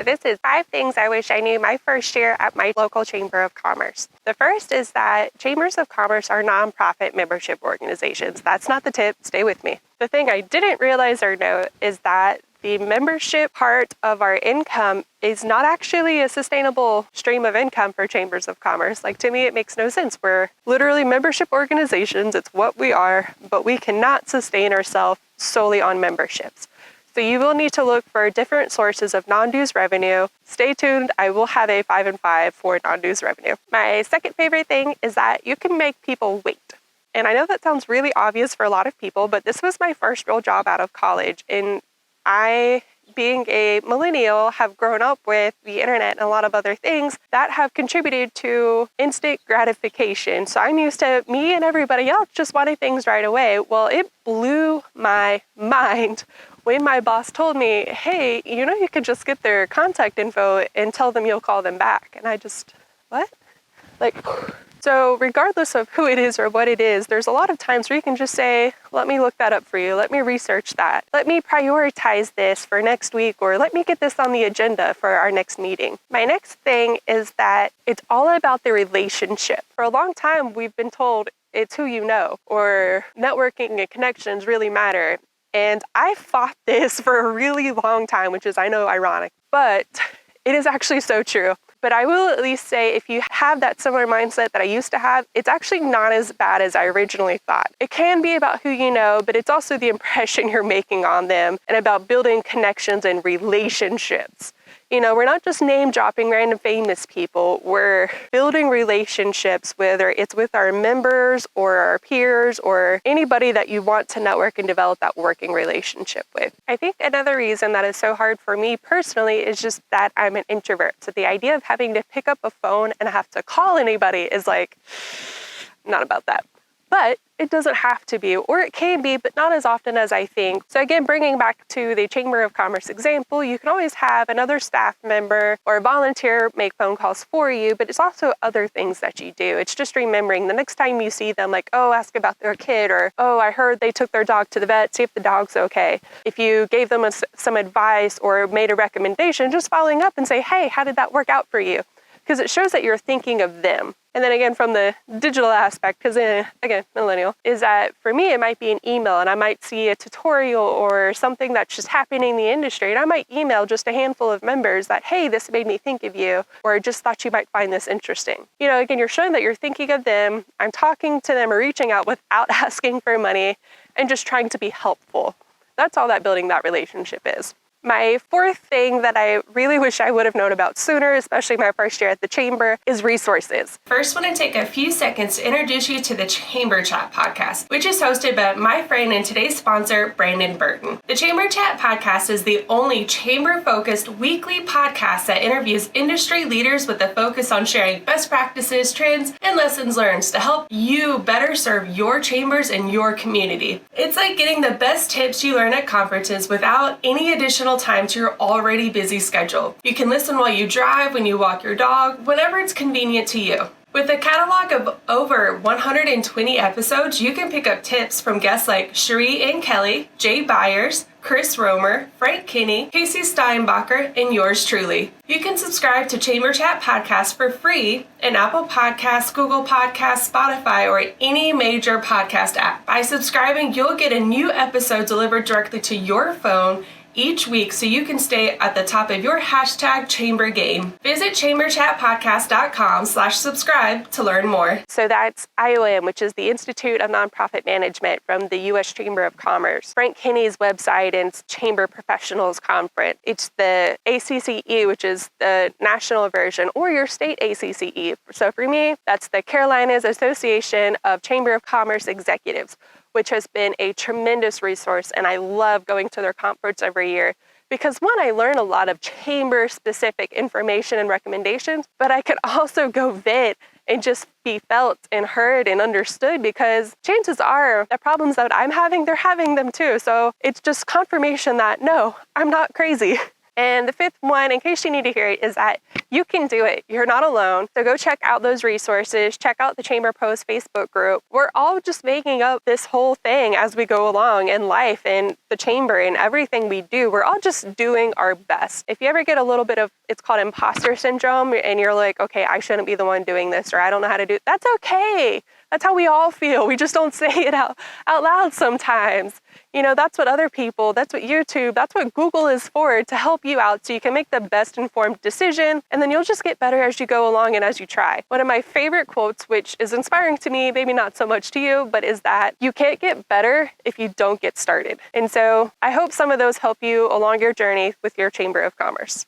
So this is 5 things I wish I knew my first year at my local Chamber of Commerce. The first is that Chambers of Commerce are nonprofit membership organizations. That's not the tip. Stay with me. The thing I didn't realize or know is that the membership part of our income is not actually a sustainable stream of income for Chambers of Commerce. Like, to me, it makes no sense. We're literally membership organizations. It's what we are, but we cannot sustain ourselves solely on memberships. So you will need to look for different sources of non-dues revenue. Stay tuned. I will have a 5 and 5 for non-dues revenue. My second favorite thing is that you can make people wait. And I know that sounds really obvious for a lot of people, but this was my first real job out of college. And I, being a millennial, have grown up with the internet and a lot of other things that have contributed to instant gratification. So I'm used to me and everybody else just wanting things right away. Well, it blew my mind when my boss told me, hey, you could just get their contact info and tell them you'll call them back. And I just, what? So regardless of who it is or what it is, there's a lot of times where you can just say, let me look that up for you. Let me research that. Let me prioritize this for next week, or let me get this on the agenda for our next meeting. My next thing is that it's all about the relationship. For a long time, we've been told it's who you know, or networking and connections really matter. And I fought this for a really long time, which is, I know, ironic, but it is actually so true. But I will at least say, if you have that similar mindset that I used to have, it's actually not as bad as I originally thought. It can be about who you know, but it's also the impression you're making on them and about building connections and relationships. We're not just name dropping random famous people. We're building relationships, whether it's with our members or our peers or anybody that you want to network and develop that working relationship with. I think another reason that is so hard for me personally is just that I'm an introvert. So the idea of having to pick up a phone and have to call anybody is not about that. But it doesn't have to be, or it can be, but not as often as I think. So again, bringing back to the Chamber of Commerce example, you can always have another staff member or a volunteer make phone calls for you, but it's also other things that you do. It's just remembering the next time you see them, ask about their kid, or, I heard they took their dog to the vet, see if the dog's okay. If you gave them some advice or made a recommendation, just following up and say, hey, how did that work out for you? Because it shows that you're thinking of them. And then again, from the digital aspect, because again, millennial, is that for me, it might be an email and I might see a tutorial or something that's just happening in the industry. And I might email just a handful of members that, hey, this made me think of you, or I just thought you might find this interesting. Again, you're showing that you're thinking of them. I'm talking to them or reaching out without asking for money and just trying to be helpful. That's all that building that relationship is. My fourth thing that I really wish I would have known about sooner, especially my first year at the Chamber, is resources. First, I want to take a few seconds to introduce you to the Chamber Chat podcast, which is hosted by my friend and today's sponsor, Brandon Burton. The Chamber Chat podcast is the only chamber-focused weekly podcast that interviews industry leaders with a focus on sharing best practices, trends, and lessons learned to help you better serve your chambers and your community. It's like getting the best tips you learn at conferences without any additional time to your already busy schedule. You can listen while you drive, when you walk your dog, whenever it's convenient to you. With a catalog of over 120 episodes, you can pick up tips from guests like Cherie and Kelly, Jay Byers, Chris Romer, Frank Kinney, Casey Steinbacher, and yours truly. You can subscribe to Chamber Chat Podcast for free in Apple Podcasts, Google Podcasts, Spotify, or any major podcast app. By subscribing, you'll get a new episode delivered directly to your phone each week so you can stay at the top of your #chamber game. Visit chamberchatpodcast.com/subscribe to learn more. So that's IOM, which is the Institute of Nonprofit Management from the U.S. Chamber of Commerce. Frank Kinney's website and Chamber Professionals Conference. It's the ACCE, which is the national version, or your state ACCE. So for me, that's the Carolinas Association of Chamber of Commerce Executives, which has been a tremendous resource, and I love going to their conference every year because, one, I learn a lot of chamber-specific information and recommendations, but I could also go vent and just be felt and heard and understood, because chances are the problems that I'm having, they're having them too. So it's just confirmation that, no, I'm not crazy. And the fifth one, in case you need to hear it, is that you can do it. You're not alone. So go check out those resources. Check out the Chamber Post Facebook group. We're all just making up this whole thing as we go along in life and the chamber and everything we do. We're all just doing our best. If you ever get a little bit of, it's called imposter syndrome, and you're like, okay, I shouldn't be the one doing this, or I don't know how to do it, that's okay. That's how we all feel. We just don't say it out loud sometimes. That's what other people, that's what YouTube, that's what Google is for, to help you out so you can make the best informed decision, and then you'll just get better as you go along and as you try. One of my favorite quotes, which is inspiring to me, maybe not so much to you, but is that you can't get better if you don't get started. And so I hope some of those help you along your journey with your Chamber of Commerce.